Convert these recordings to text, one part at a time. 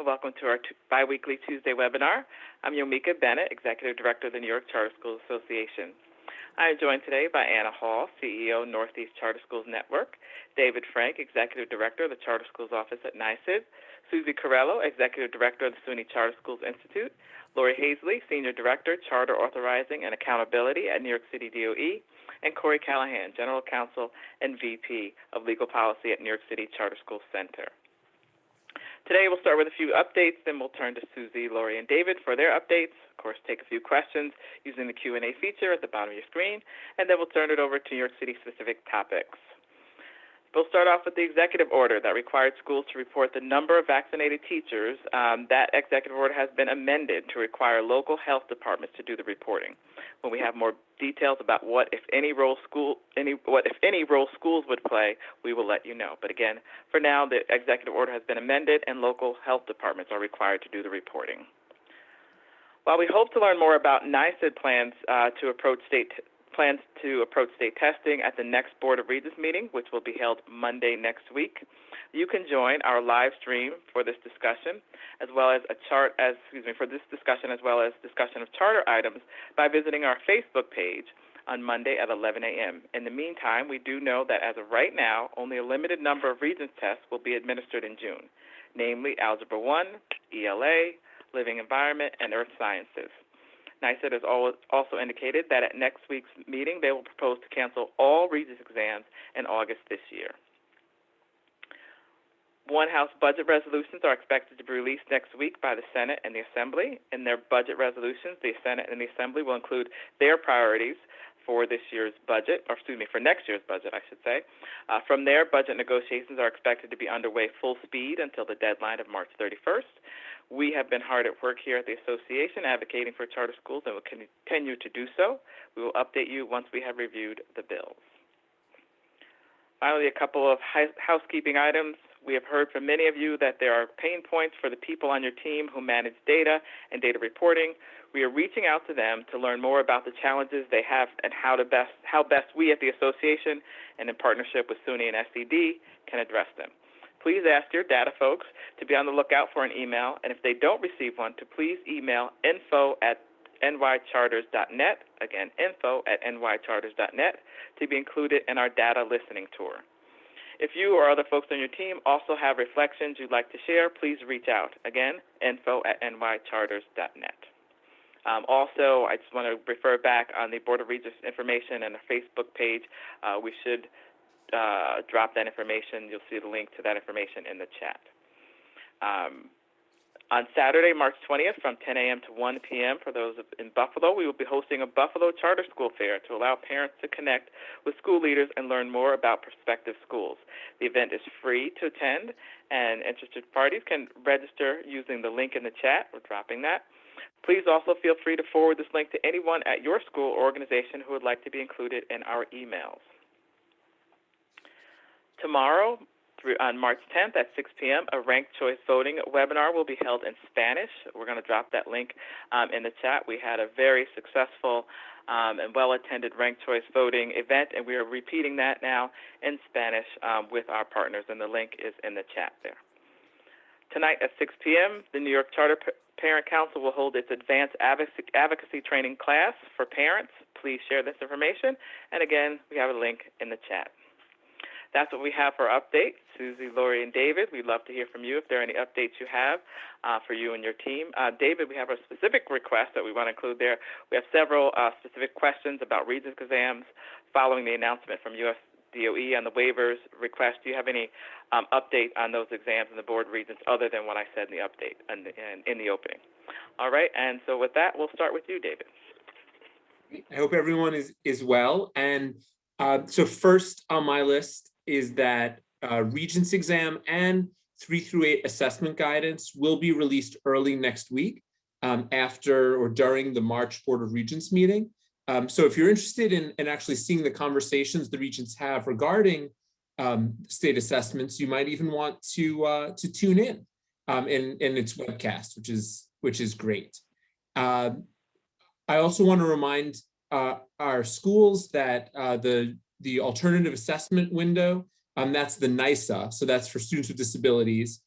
Welcome to our bi-weekly Tuesday webinar. I'm Yomika Bennett, Executive Director of the New York Charter Schools Association. I am joined today by Anna Hall, CEO, Northeast Charter Schools Network, David Frank, Executive Director of the Charter Schools Office at NYSID, Susie Corrello, Executive Director of the SUNY Charter Schools Institute, Lori Hazley, Senior Director, Charter Authorizing and Accountability at New York City DOE, and Corey Callahan, General Counsel and VP of Legal Policy at New York City Charter Schools Center. Today we'll start with a few updates, then we'll turn to Susie, Lori, and David for their updates. Of course, take a few questions using the Q&A feature at the bottom of your screen, and then we'll turn it over to New York City-specific topics. We'll start off with the executive order that required schools to report the number of vaccinated teachers. That executive order has been amended to require local health departments to do the reporting. When we have more details about what, if any, role schools would play, we will let you know. But again, for now, the executive order has been amended, and local health departments are required to do the reporting. While we hope to learn more about NYSID plans to approach state testing at the next Board of Regents meeting, which will be held Monday next week. You can join our live stream for this discussion, as well as discussion of charter items by visiting our Facebook page on Monday at 11 a.m. In the meantime, we do know that as of right now, only a limited number of Regents tests will be administered in June, namely Algebra 1, ELA, Living Environment, and Earth Sciences. NYSID has also indicated that at next week's meeting, they will propose to cancel all Regents exams in August this year. One House budget resolutions are expected to be released next week by the Senate and the Assembly. In their budget resolutions, the Senate and the Assembly will include their priorities for next year's budget, I should say. From there, budget negotiations are expected to be underway full speed until the deadline of March 31st. We have been hard at work here at the Association advocating for charter schools and will continue to do so. We will update you once we have reviewed the bills. Finally, a couple of housekeeping items. We have heard from many of you that there are pain points for the people on your team who manage data and data reporting. We are reaching out to them to learn more about the challenges they have and how best we at the Association and in partnership with SUNY and SED can address them. Please ask your data folks to be on the lookout for an email, and if they don't receive one, to please email info@nycharters.net, again, info@nycharters.net, to be included in our data listening tour. If you or other folks on your team also have reflections you'd like to share, please reach out. Again, info@nycharters.net. Also, I just want to refer back on the Board of Regents information and the Facebook page. We should drop that information. You'll see the link to that information in the chat. On Saturday, March 20th, from 10 a.m. to 1 p.m., for those in Buffalo, we will be hosting a Buffalo Charter School Fair to allow parents to connect with school leaders and learn more about prospective schools. The event is free to attend, and interested parties can register using the link in the chat. We're dropping that. Please also feel free to forward this link to anyone at your school or organization who would like to be included in our emails. Tomorrow, on March 10th at 6 p.m., a ranked choice voting webinar will be held in Spanish. We're going to drop that link in the chat. We had a very successful and well-attended ranked choice voting event, and we are repeating that now in Spanish with our partners, and the link is in the chat there. Tonight at 6 p.m., the New York Charter Parent Council will hold its advanced advocacy training class for parents. Please share this information, and again, we have a link in the chat. That's what we have for updates. Susie, Lori, and David, we'd love to hear from you if there are any updates you have for you and your team. David, we have a specific request that we want to include there. We have several specific questions about Regents exams following the announcement from U.S. DOE on the waivers request. Do you have any update on those exams and the Board of Regents other than what I said in the update and in the opening? All right, and so with that, we'll start with you, David. I hope everyone is well. And so first on my list is that Regents exam and 3 through 8 assessment guidance will be released early next week after or during the March Board of Regents meeting. So if you're interested in actually seeing the conversations the Regents have regarding state assessments, you might even want to tune in its webcast, which is great. I also want to remind our schools that the alternative assessment window, that's the NYSA, so that's for students with disabilities,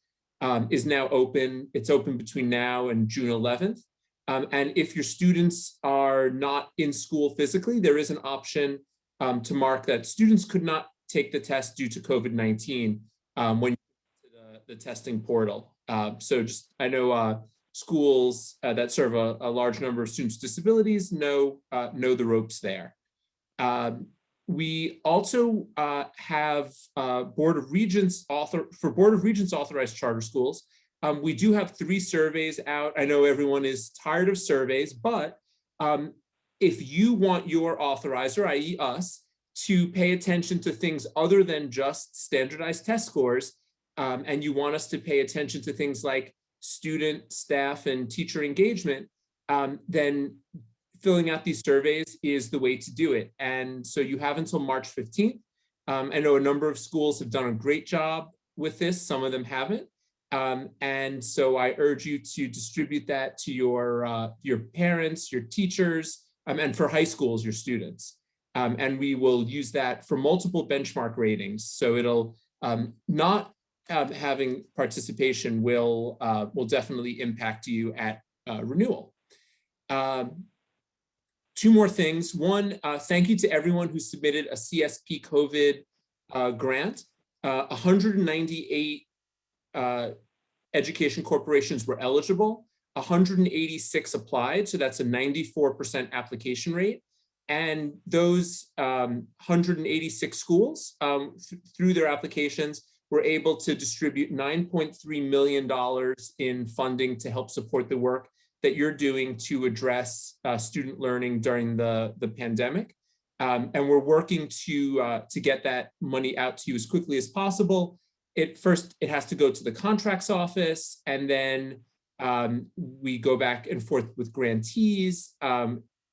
is now open. It's open between now and June 11th. And if your students are not in school physically, there is an option to mark that students could not take the test due to COVID-19 when you go to the testing portal. So just, I know schools that serve a large number of students with disabilities know the ropes there. We also have Board of Regents authorized charter schools. We do have 3 surveys out. I know everyone is tired of surveys, but if you want your authorizer, i.e. us, to pay attention to things other than just standardized test scores, and you want us to pay attention to things like student, staff, and teacher engagement, then filling out these surveys is the way to do it. And so you have until March 15th. I know a number of schools have done a great job with this. Some of them haven't. And so I urge you to distribute that to your parents, your teachers, and for high schools, your students. And we will use that for multiple benchmark ratings. So it'll not having participation will definitely impact you at renewal. 2 more things. One, thank you to everyone who submitted a CSP COVID grant. 198 education corporations were eligible. 186 applied, so that's a 94% application rate. And those 186 schools, through their applications, were able to distribute $9.3 million in funding to help support the work that you're doing to address student learning during the pandemic. And we're working to get that money out to you as quickly as possible. First, it has to go to the contracts office, and then we go back and forth with grantees.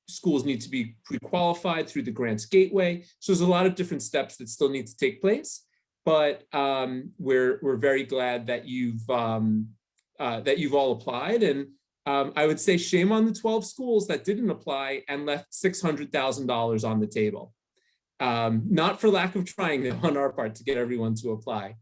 Schools need to be pre-qualified through the grants gateway. So there's a lot of different steps that still need to take place. But we're very glad that you've all applied. And I would say shame on the 12 schools that didn't apply and left $600,000 on the table. Not for lack of trying though, on our part to get everyone to apply.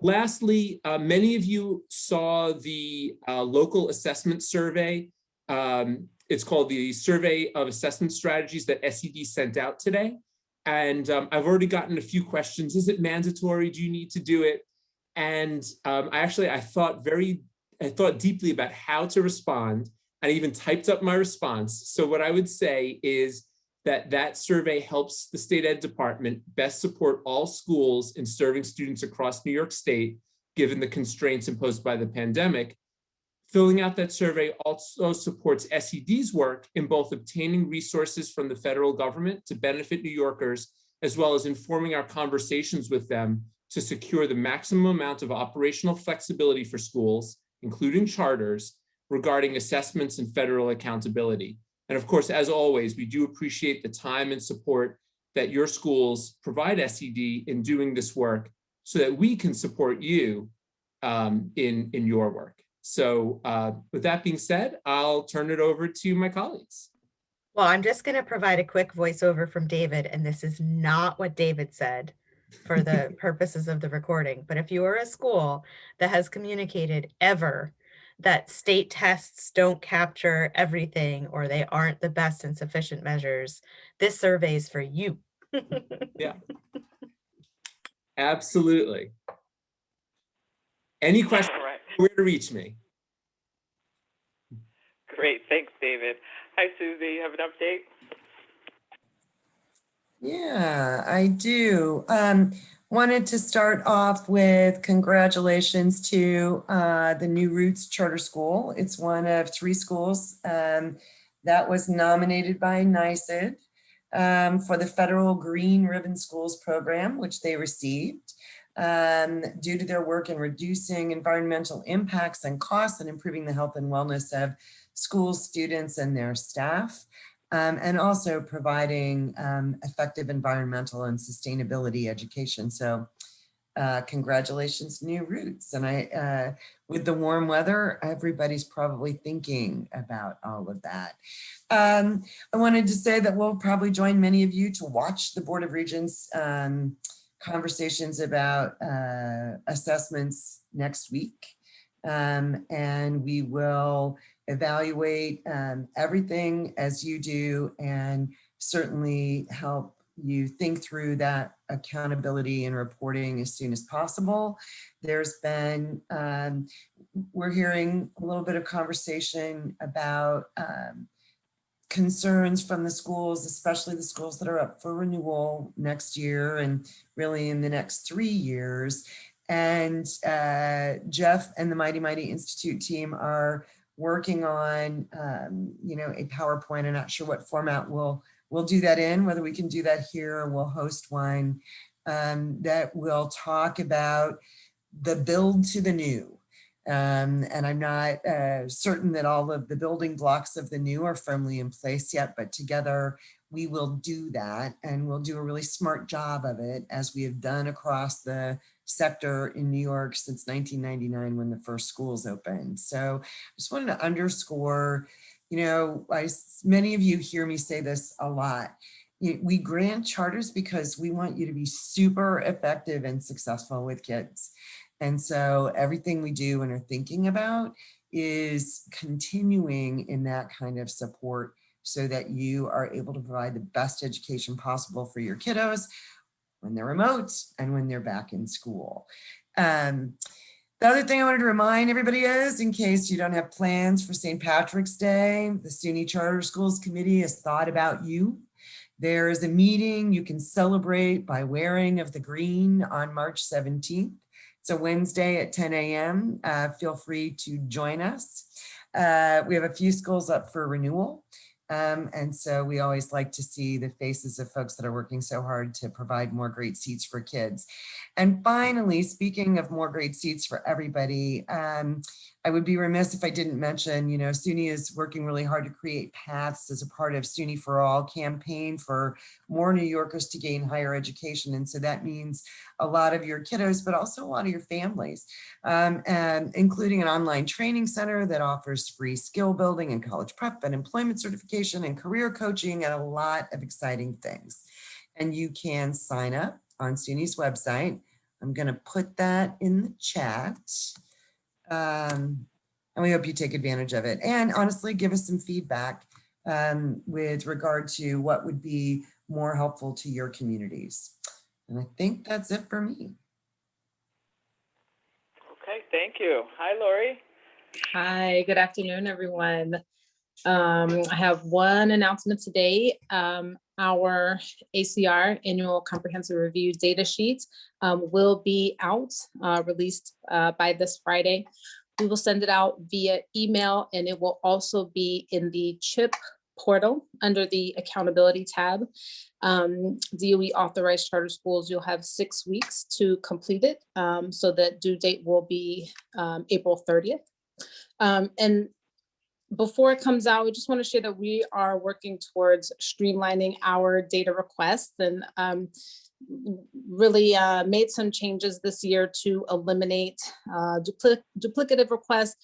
Lastly, many of you saw the local assessment survey. It's called the Survey of Assessment Strategies that SED sent out today. And I've already gotten a few questions. Is it mandatory? Do you need to do it? And I thought deeply about how to respond. I even typed up my response. So what I would say is that survey helps the state ed department best support all schools in serving students across New York State, given the constraints imposed by the pandemic. Filling out that survey also supports SED's work in both obtaining resources from the federal government to benefit New Yorkers, as well as informing our conversations with them to secure the maximum amount of operational flexibility for schools, including charters, regarding assessments and federal accountability. And of course, as always, we do appreciate the time and support that your schools provide SED in doing this work so that we can support you in your work. So with that being said, I'll turn it over to my colleagues. Well, I'm just going to provide a quick voiceover from David, and this is not what David said for the purposes of the recording. But if you are a school that has communicated ever that state tests don't capture everything or they aren't the best and sufficient measures, this survey is for you. Yeah, absolutely. Any questions? All right. Where to reach me? Great. Thanks, David. Hi, Susie. You have an update? Yeah, I do. Wanted to start off with congratulations to the New Roots Charter School. It's one of 3 schools that was nominated by NYSED for the Federal Green Ribbon Schools program, which they received. Due to their work in reducing environmental impacts and costs and improving the health and wellness of school students and their staff, and also providing effective environmental and sustainability education. So congratulations, New Roots. And with the warm weather, everybody's probably thinking about all of that. I wanted to say that we'll probably join many of you to watch the Board of Regents conversations about assessments next week. And we will evaluate everything as you do, and certainly help you think through that accountability and reporting as soon as possible. There's been, we're hearing a little bit of conversation about concerns from the schools, especially the schools that are up for renewal next year and really in the next 3 years. And Jeff and the Mighty Mighty Institute team are working on, a PowerPoint. I'm not sure what format we'll do that in, whether we can do that here or we'll host one that will talk about the build to the new. And I'm not certain that all of the building blocks of the new are firmly in place yet, but together we will do that, and we'll do a really smart job of it, as we have done across the sector in New York since 1999 when the first schools opened. So I just wanted to underscore, many of you hear me say this a lot. We grant charters because we want you to be super effective and successful with kids. And so everything we do and are thinking about is continuing in that kind of support so that you are able to provide the best education possible for your kiddos when they're remote and when they're back in school. The other thing I wanted to remind everybody is, in case you don't have plans for St. Patrick's Day, the SUNY Charter Schools Committee has thought about you. There is a meeting you can celebrate by wearing of the green on March 17th. It's a Wednesday at 10 a.m. Feel free to join us. We have a few schools up for renewal. And so we always like to see the faces of folks that are working so hard to provide more great seats for kids. And finally, speaking of more great seats for everybody, I would be remiss if I didn't mention, SUNY is working really hard to create paths as a part of SUNY for All campaign for more New Yorkers to gain higher education. And so that means a lot of your kiddos, but also a lot of your families, and including an online training center that offers free skill building and college prep and employment certification and career coaching and a lot of exciting things. And you can sign up on SUNY's website. I'm going to put that in the chat. And we hope you take advantage of it. And honestly, give us some feedback with regard to what would be more helpful to your communities. And I think that's it for me. Okay, thank you. Hi, Lori. Hi, good afternoon, everyone. I have one announcement today. Our ACR annual comprehensive review data sheet will be out, released by this Friday. We will send it out via email, and it will also be in the CHIP portal under the accountability tab. DOE authorized charter schools, you'll have 6 weeks to complete it. So that due date will be April 30th. And before it comes out, we just want to share that we are working towards streamlining our data requests, and really made some changes this year to eliminate duplicative requests.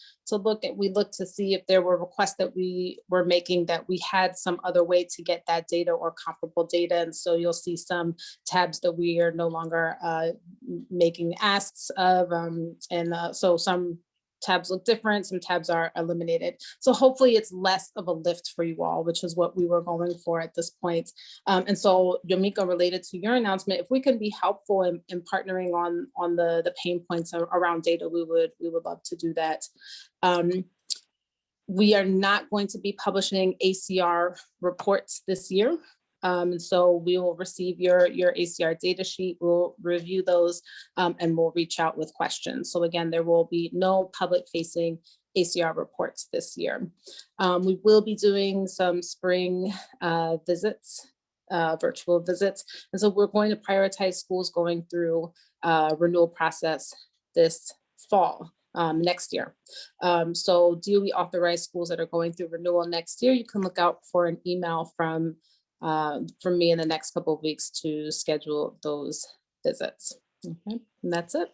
We looked to see if there were requests that we were making that we had some other way to get that data or comparable data. And so you'll see some tabs that we are no longer making asks of, so some tabs look different, some tabs are eliminated. So hopefully it's less of a lift for you all, which is what we were going for at this point. And so Yomika, related to your announcement, if we can be helpful in partnering on the pain points around data, we would love to do that. We are not going to be publishing ACR reports this year. So we will receive your ACR data sheet, we'll review those, and we'll reach out with questions. So again, there will be no public facing ACR reports this year. We will be doing some spring visits, virtual visits. And so we're going to prioritize schools going through renewal process this fall. Next year. So DOE authorized schools that are going through renewal next year, you can look out for an email from me in the next couple of weeks to schedule those visits. Okay, and that's it.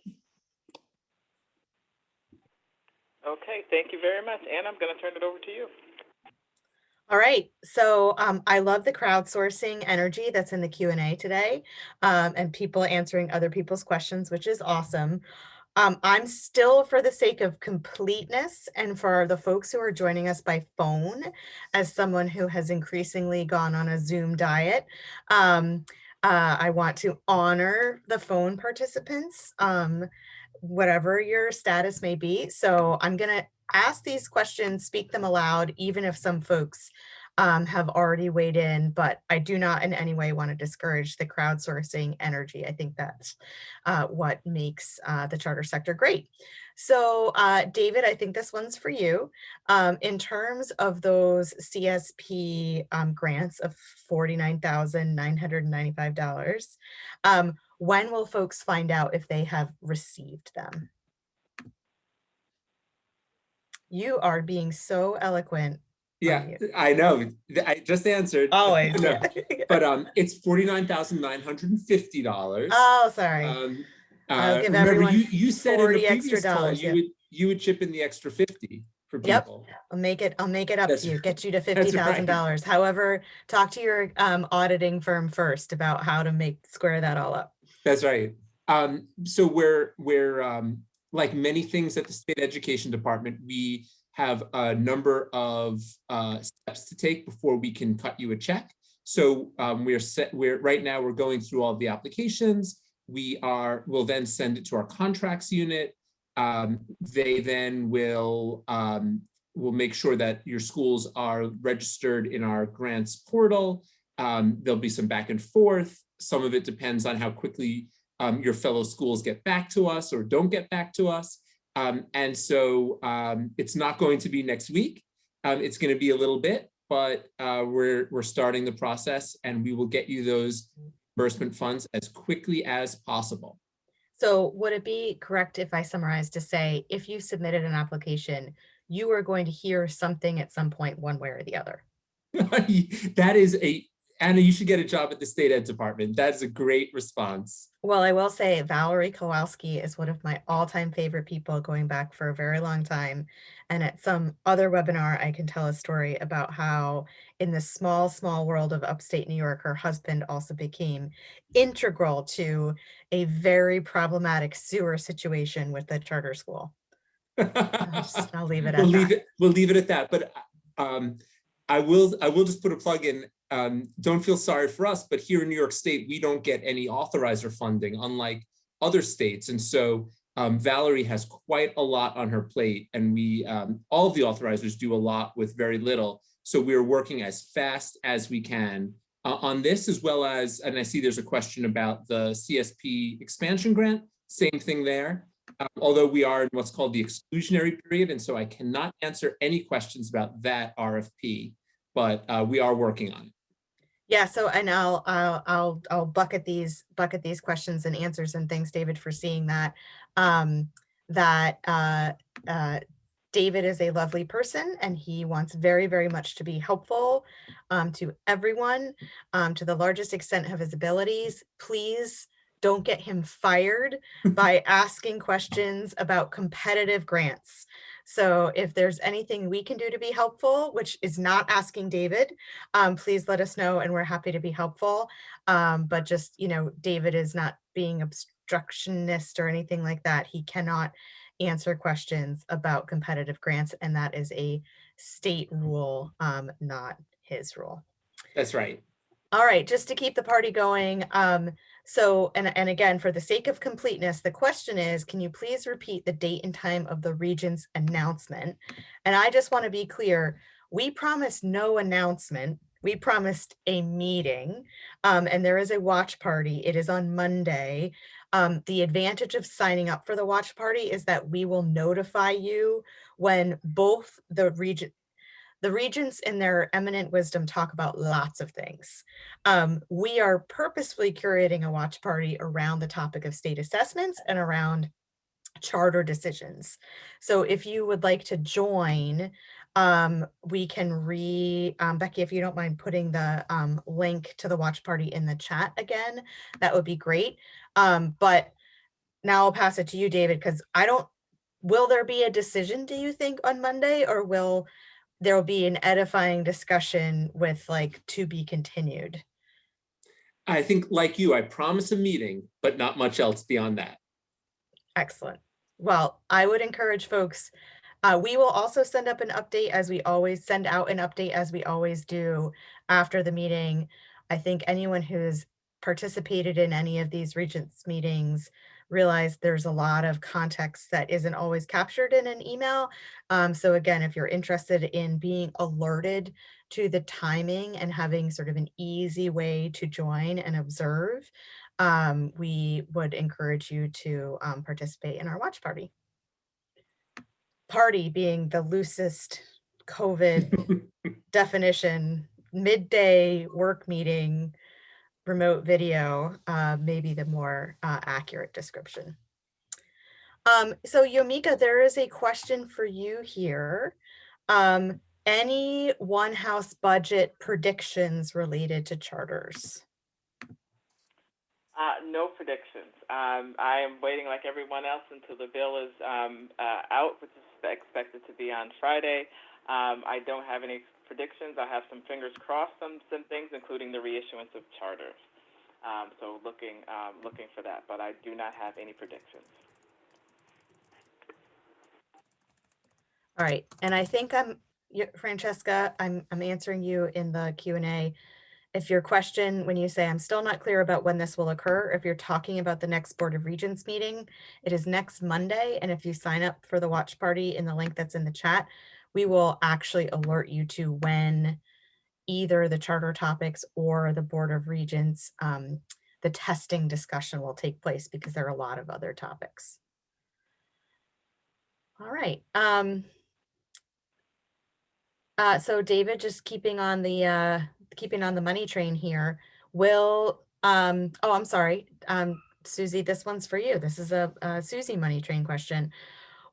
Okay, thank you very much. Anna, I'm going to turn it over to you. All right, so I love the crowdsourcing energy that's in the Q&A today, and people answering other people's questions, which is awesome. I'm still, for the sake of completeness and for the folks who are joining us by phone, as someone who has increasingly gone on a Zoom diet, I want to honor the phone participants, whatever your status may be. So I'm going to ask these questions, speak them aloud, even if some folks have already weighed in, but I do not in any way want to discourage the crowdsourcing energy. I think that's what makes the charter sector great. So David, I think this one's for you. In terms of those CSP grants of $49,995, when will folks find out if they have received them? You are being so eloquent. Yeah, I know. I just answered. Always. No, but it's $49,950. Oh, sorry. I'll give Remember, everyone you said in a 40 extra previous call dollars. Yep. you would chip in the extra 50 for Yep. people. I'll make it up That's to you, right. get you to That's $50,000. However, talk to your auditing firm first about how to square that all up. That's right. So we're like many things at the State Education Department, we have a number of steps to take before we can cut you a check. So right now we're going through all the applications. We'll then send it to our contracts unit. They then will make sure that your schools are registered in our grants portal. There'll be some back and forth. Some of it depends on how quickly your fellow schools get back to us or don't get back to us. And so it's not going to be next week. It's going to be a little bit, but we're starting the process, and we will get you those reimbursement funds as quickly as possible. So would it be correct if I summarize to say, if you submitted an application, you are going to hear something at some point, one way or the other? That is Anna, you should get a job at the State Ed Department. That's a great response. Well, I will say Valerie Kowalski is one of my all-time favorite people, going back for a very long time. And at some other webinar, I can tell a story about how in the small, small world of upstate New York, her husband also became integral to a very problematic sewer situation with the charter school. I'll leave it at that. We'll leave it at that. But I will just put a plug in. Don't feel sorry for us, but here in New York State, we don't get any authorizer funding, unlike other states. And so Valerie has quite a lot on her plate, and all of the authorizers do a lot with very little. So we're working as fast as we can on this, as well as, and I see there's a question about the CSP expansion grant, same thing there. Although we are in what's called the exclusionary period, and so I cannot answer any questions about that RFP, but we are working on it. Yeah, so and I'll bucket these questions and answers, and thanks, David, for seeing that. David is a lovely person, and he wants very, very much to be helpful to everyone to the largest extent of his abilities. Please don't get him fired by asking questions about competitive grants. So if there's anything we can do to be helpful, which is not asking David, please let us know, and we're happy to be helpful. But just, David is not being obstructionist or anything like that. He cannot answer questions about competitive grants, and that is a state rule, not his rule. That's right. All right, just to keep the party going. So, and again, for the sake of completeness, the question is, can you please repeat the date and time of the Regents' announcement? And I just want to be clear, we promised no announcement. We promised a meeting, and there is a watch party. It is on Monday. The advantage of signing up for the watch party is that we will notify you when both the Regents in their eminent wisdom talk about lots of things. We are purposefully curating a watch party around the topic of state assessments and around charter decisions. So if you would like to join, we can Becky, if you don't mind putting the link to the watch party in the chat again, that would be great. But now I'll pass it to you, David, because will there be a decision, do you think, on Monday, or will there will be an edifying discussion with to be continued? I think, like you, I promise a meeting, but not much else beyond that. Excellent. well, I would encourage folks, we will also send out an update as we always do after the meeting. I think anyone who's participated in any of these Regents meetings realize there's a lot of context that isn't always captured in an email. So again, if you're interested in being alerted to the timing and having sort of an easy way to join and observe, we would encourage you to participate in our watch party. Party being the loosest COVID definition, midday work meeting, remote video, maybe the more accurate description. So Yomika, there is a question for you here. Any one house budget predictions related to charters? No predictions. I am waiting like everyone else until the bill is out, which is expected to be on Friday. I don't have any predictions. I have some fingers crossed on some things, including the reissuance of charters. So looking for that, but I do not have any predictions. All right, and I think Francesca, I'm answering you in the Q&A. If your question, when you say, I'm still not clear about when this will occur, if you're talking about the next Board of Regents meeting, it is next Monday. And if you sign up for the watch party in the link that's in the chat, we will actually alert you to when either the charter topics or the Board of Regents, the testing discussion will take place, because there are a lot of other topics. All right. So David, just keeping on the money train here, will, oh, I'm sorry, Susie, this one's for you. This is a Susie money train question.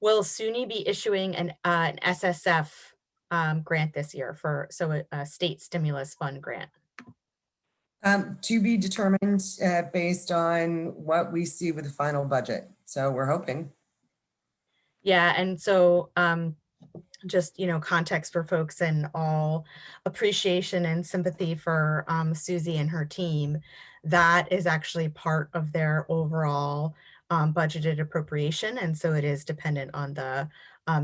Will SUNY be issuing an SSF grant this year so a state stimulus fund grant? To be determined based on what we see with the final budget. So we're hoping. Yeah, and so just, context for folks, and all appreciation and sympathy for Susie and her team. That is actually part of their overall budgeted appropriation. And so it is dependent on the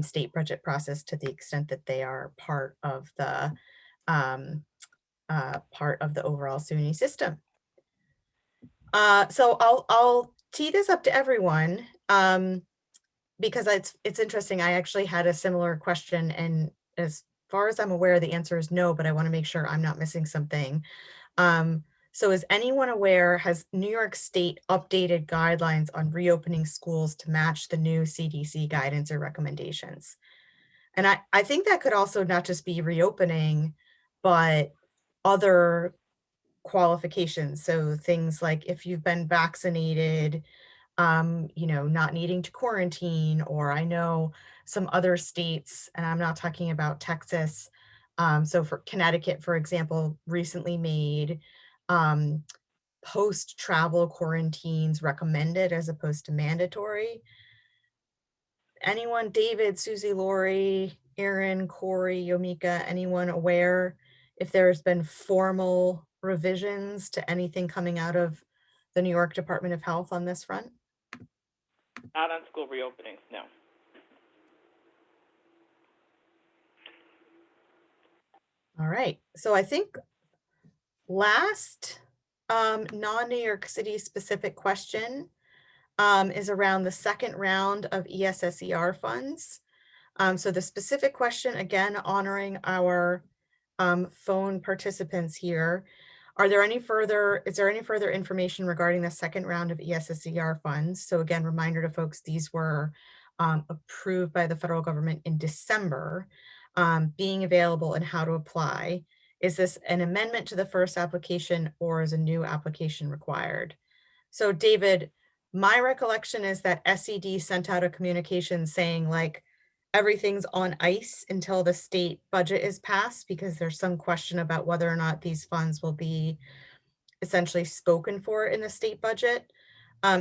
state budget process to the extent that they are part of the overall SUNY system. So I'll tee this up to everyone. Because it's interesting. I actually had a similar question, and as far as I'm aware, the answer is no, but I want to make sure I'm not missing something. So is anyone aware, has New York State updated guidelines on reopening schools to match the new CDC guidance or recommendations? And I think that could also not just be reopening, but other qualifications. So things like if you've been vaccinated, not needing to quarantine, or I know some other states, and I'm not talking about Texas. So for Connecticut, for example, recently made post-travel quarantines recommended as opposed to mandatory. Anyone, David, Susie, Lori, Aaron, Corey, Yomika, anyone aware if there's been formal revisions to anything coming out of the New York Department of Health on this front? Not on school reopenings, no. All right. So I think last non-New York City specific question is around the second round of ESSER funds. So the specific question, again, honoring our phone participants here. Is there any further information regarding the second round of ESSER funds? So again, reminder to folks, these were approved by the federal government in December, being available and how to apply. Is this an amendment to the first application, or is a new application required? So David, my recollection is that SED sent out a communication saying like, everything's on ice until the state budget is passed, because there's some question about whether or not these funds will be essentially spoken for in the state budget.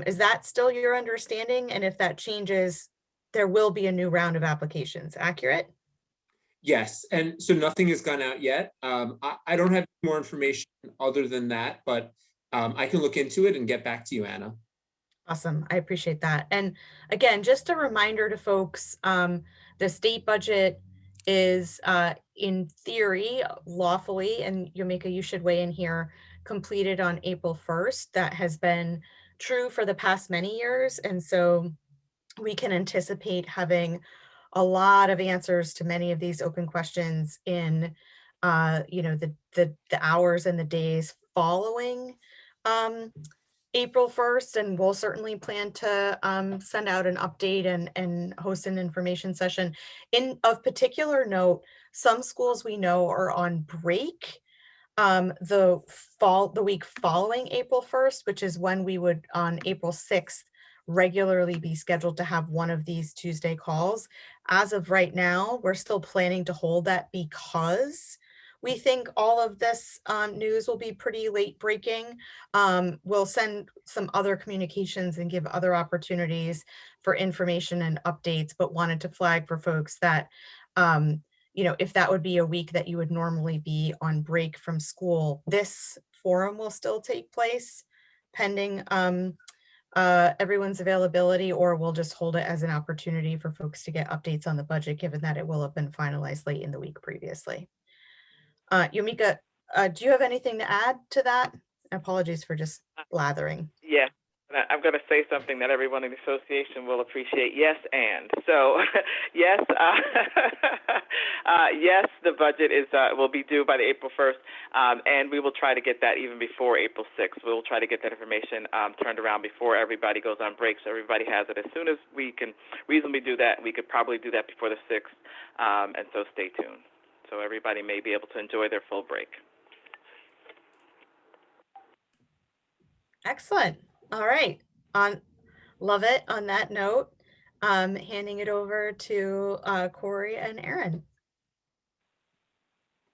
Is that still your understanding? And if that changes, there will be a new round of applications, accurate? Yes, and so nothing has gone out yet. I don't have more information other than that, but I can look into it and get back to you, Anna. Awesome. I appreciate that. And again, just a reminder to folks, the state budget is in theory, lawfully, and Yomika, you should weigh in here, completed on April 1st. That has been true for the past many years. And so we can anticipate having a lot of answers to many of these open questions in the hours and the days following April 1st, and we'll certainly plan to send out an update and host an information session. Of particular note, some schools we know are on break the week following April 1st, which is when we would on April 6th regularly be scheduled to have one of these Tuesday calls. As of right now, we're still planning to hold that because we think all of this news will be pretty late breaking. We'll send some other communications and give other opportunities for information and updates, but wanted to flag for folks that if that would be a week that you would normally be on break from school, this forum will still take place pending everyone's availability, or we'll just hold it as an opportunity for folks to get updates on the budget, given that it will have been finalized late in the week previously. Yomika, do you have anything to add to that? Apologies for just blathering. Yeah. I'm going to say something that everyone in the association will appreciate. Yes, and so yes, yes, the budget will be due by the April 1st, and we will try to get that even before April 6th. We will try to get that information turned around before everybody goes on break, so everybody has it. As soon as we can reasonably do that, we could probably do that before the 6th, and so stay tuned. So everybody may be able to enjoy their full break. Excellent. All right. Love it. On that note, handing it over to Corey and Aaron.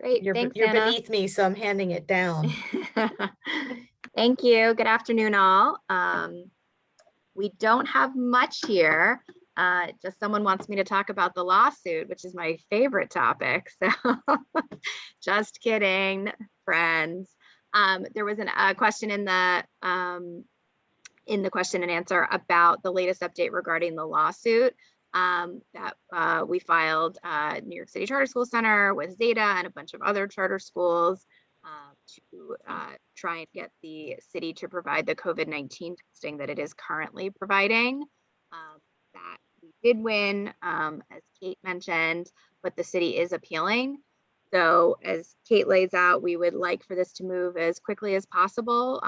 Great. You're Thanks, Anna. beneath me, so I'm handing it down. Thank you. Good afternoon, all. We don't have much here. Just someone wants me to talk about the lawsuit, which is my favorite topic. So just kidding, friends. There was a question in the question and answer about the latest update regarding the lawsuit that we filed New York City Charter School Center with Zeta and a bunch of other charter schools to try and get the city to provide the COVID-19 testing that it is currently providing. That we did win, as Kate mentioned, but the city is appealing. So as Kate lays out, we would like for this to move as quickly as possible,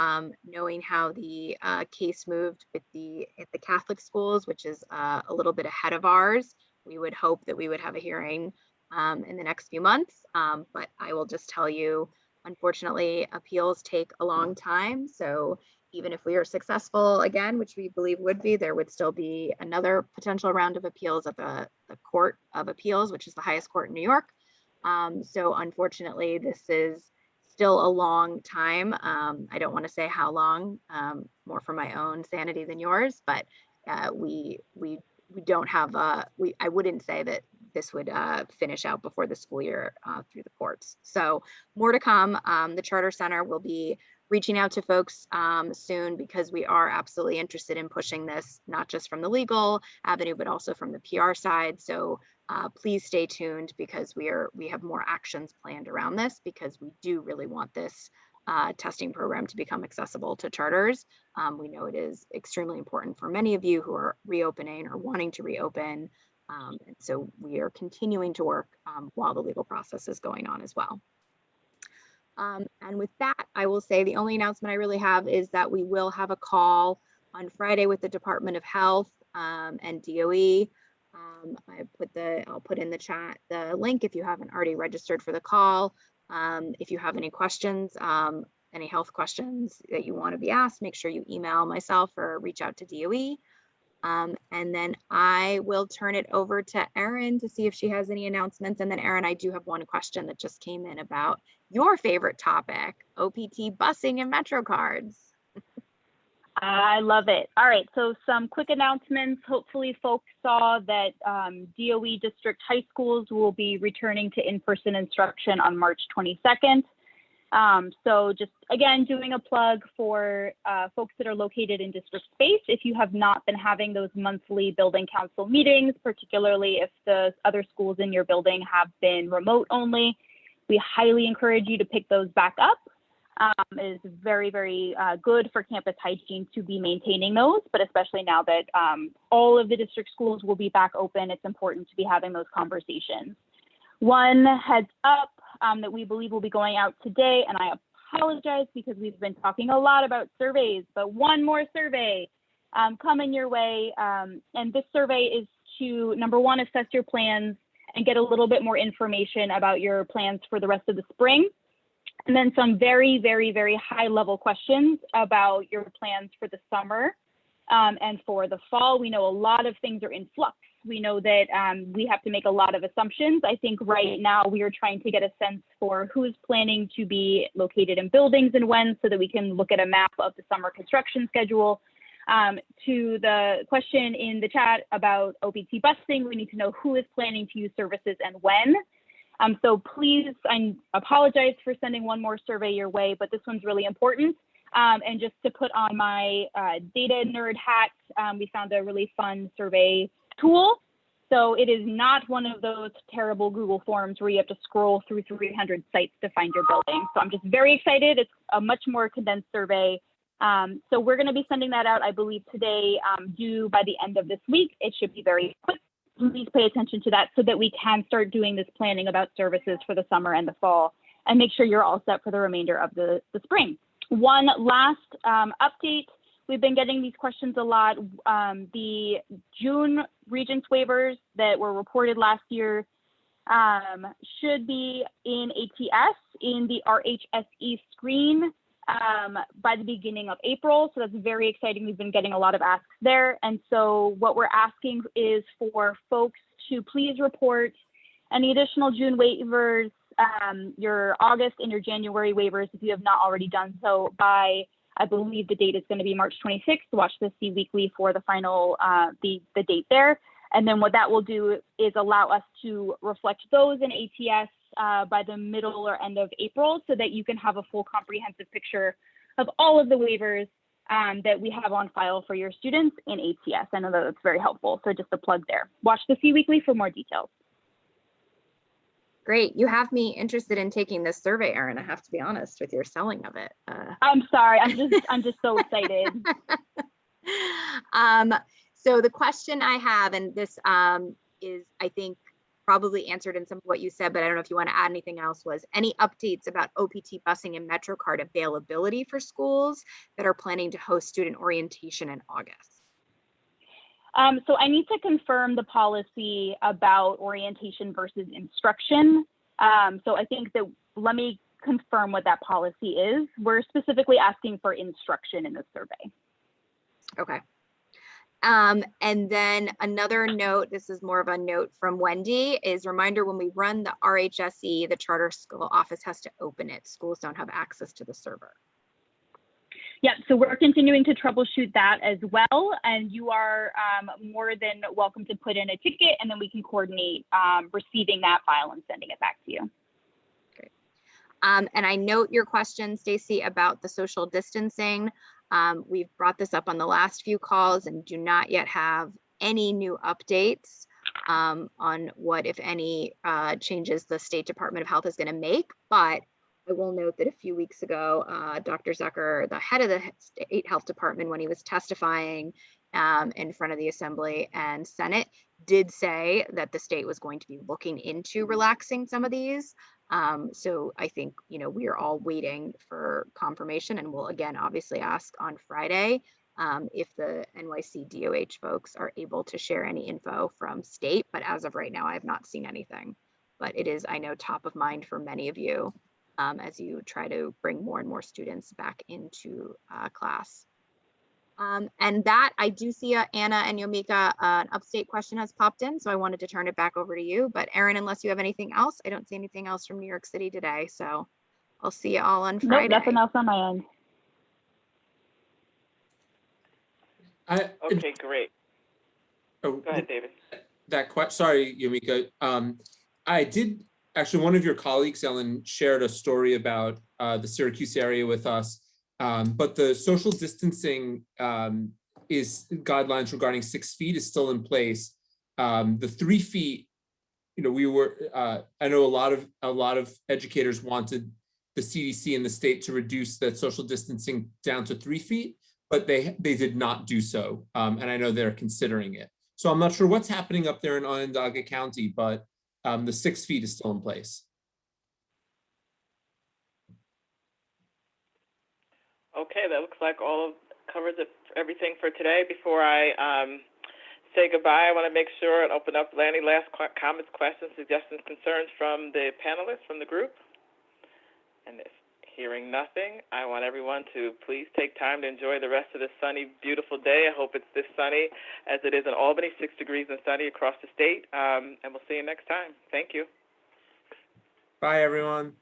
knowing how the case moved at the Catholic schools, which is a little bit ahead of ours. We would hope that we would have a hearing in the next few months, but I will just tell you, unfortunately, appeals take a long time. So even if we are successful again, which we believe would be, there would still be another potential round of appeals at the Court of Appeals, which is the highest court in New York. So unfortunately, this is still a long time. I don't want to say how long, more for my own sanity than yours, but we don't have, I wouldn't say that this would finish out before the school year through the courts. So more to come. The Charter Center will be reaching out to folks soon, because we are absolutely interested in pushing this, not just from the legal avenue, but also from the PR side. So please stay tuned, because we have more actions planned around this, because we do really want this testing program to become accessible to charters. We know it is extremely important for many of you who are reopening or wanting to reopen. And so we are continuing to work while the legal process is going on as well. And with that, I will say the only announcement I really have is that we will have a call on Friday with the Department of Health and DOE. I'll put in the chat the link if you haven't already registered for the call. If you have any questions, any health questions that you want to be asked, make sure you email myself or reach out to DOE. And then I will turn it over to Erin to see if she has any announcements. And then Erin, I do have one question that just came in about your favorite topic, OPT busing and Metro cards. I love it. All right, so some quick announcements. Hopefully folks saw that DOE district high schools will be returning to in-person instruction on March 22nd. So just again, doing a plug for folks that are located in district space. If you have not been having those monthly building council meetings, particularly if the other schools in your building have been remote only, we highly encourage you to pick those back up. It is very, very good for campus hygiene to be maintaining those, but especially now that all of the district schools will be back open, it's important to be having those conversations. One heads up that we believe will be going out today, and I apologize because we've been talking a lot about surveys, but one more survey coming your way. And this survey is to, number one, assess your plans and get a little bit more information about your plans for the rest of the spring. And then some very, very, very high level questions about your plans for the summer and for the fall. We know a lot of things are in flux. We know that we have to make a lot of assumptions. I think right now we are trying to get a sense for who's planning to be located in buildings and when, so that we can look at a map of the summer construction schedule. To the question in the chat about OPT busing, we need to know who is planning to use services and when. So please, I apologize for sending one more survey your way, but this one's really important. And just to put on my data nerd hat, we found a really fun survey tool. So it is not one of those terrible Google forms where you have to scroll through 300 sites to find your building. So I'm just very excited. It's a much more condensed survey. So we're going to be sending that out, I believe, today, due by the end of this week. It should be very quick. Please pay attention to that so that we can start doing this planning about services for the summer and the fall, and make sure you're all set for the remainder of the spring. One last update. We've been getting these questions a lot. The June Regents waivers that were reported last year should be in ATS in the RHSE screen by the beginning of April. So that's very exciting. We've been getting a lot of asks there. And so what we're asking is for folks to please report any additional June waivers, your August and your January waivers, if you have not already done so, by, I believe the date is going to be March 26th. Watch the C Weekly for the final, the date there. And then what that will do is allow us to reflect those in ATS by the middle or end of April, so that you can have a full comprehensive picture of all of the waivers that we have on file for your students in ATS. I know that it's very helpful. So just a plug there. Watch the C Weekly for more details. Great. You have me interested in taking this survey, Erin. I have to be honest with your selling of it. I'm sorry. I'm just so excited. So the question I have, and this is, I think, probably answered in some of what you said, but I don't know if you want to add anything else, was any updates about OPT busing and MetroCard availability for schools that are planning to host student orientation in August? So I need to confirm the policy about orientation versus instruction. So I think that, let me confirm what that policy is. We're specifically asking for instruction in this survey. Okay. And then another note, this is more of a note from Wendy, is reminder, when we run the RHSE, the charter school office has to open it. Schools don't have access to the server. Yeah, so we're continuing to troubleshoot that as well. And you are more than welcome to put in a ticket, and then we can coordinate receiving that file and sending it back to you. Great. And I note your question, Stacy, about the social distancing. We've brought this up on the last few calls and do not yet have any new updates on what, if any, changes the State Department of Health is going to make. But I will note that a few weeks ago, Dr. Zucker, the head of the State Health Department, when he was testifying in front of the Assembly and Senate, did say that the state was going to be looking into relaxing some of these. So I think, we are all waiting for confirmation, and we'll again obviously ask on Friday if the NYC DOH folks are able to share any info from state. But as of right now, I have not seen anything. But it is, I know, top of mind for many of you as you try to bring more and more students back into class. And that, I do see Anna and Yomika, an upstate question has popped in, so I wanted to turn it back over to you. But Erin, unless you have anything else, I don't see anything else from New York City today. So I'll see you all on Friday. Nope, nothing else on my end. Okay, great. Oh, go ahead, David. Sorry, Yomika. I did actually one of your colleagues, Ellen, shared a story about the Syracuse area with us. But the social distancing is guidelines regarding 6 feet is still in place. The 3 feet, we were, I know a lot of educators wanted the CDC and the state to reduce that social distancing down to 3 feet, but they did not do so. And I know they're considering it. So I'm not sure what's happening up there in Onondaga County, but the 6 feet is still in place. Okay, that looks like covers everything for today. Before I say goodbye, I want to make sure and open up any last comments, questions, suggestions, concerns from the panelists, from the group. And if hearing nothing, I want everyone to please take time to enjoy the rest of this sunny, beautiful day. I hope it's this sunny as it is in Albany, 6 degrees and sunny across the state. And we'll see you next time. Thank you. Bye, everyone.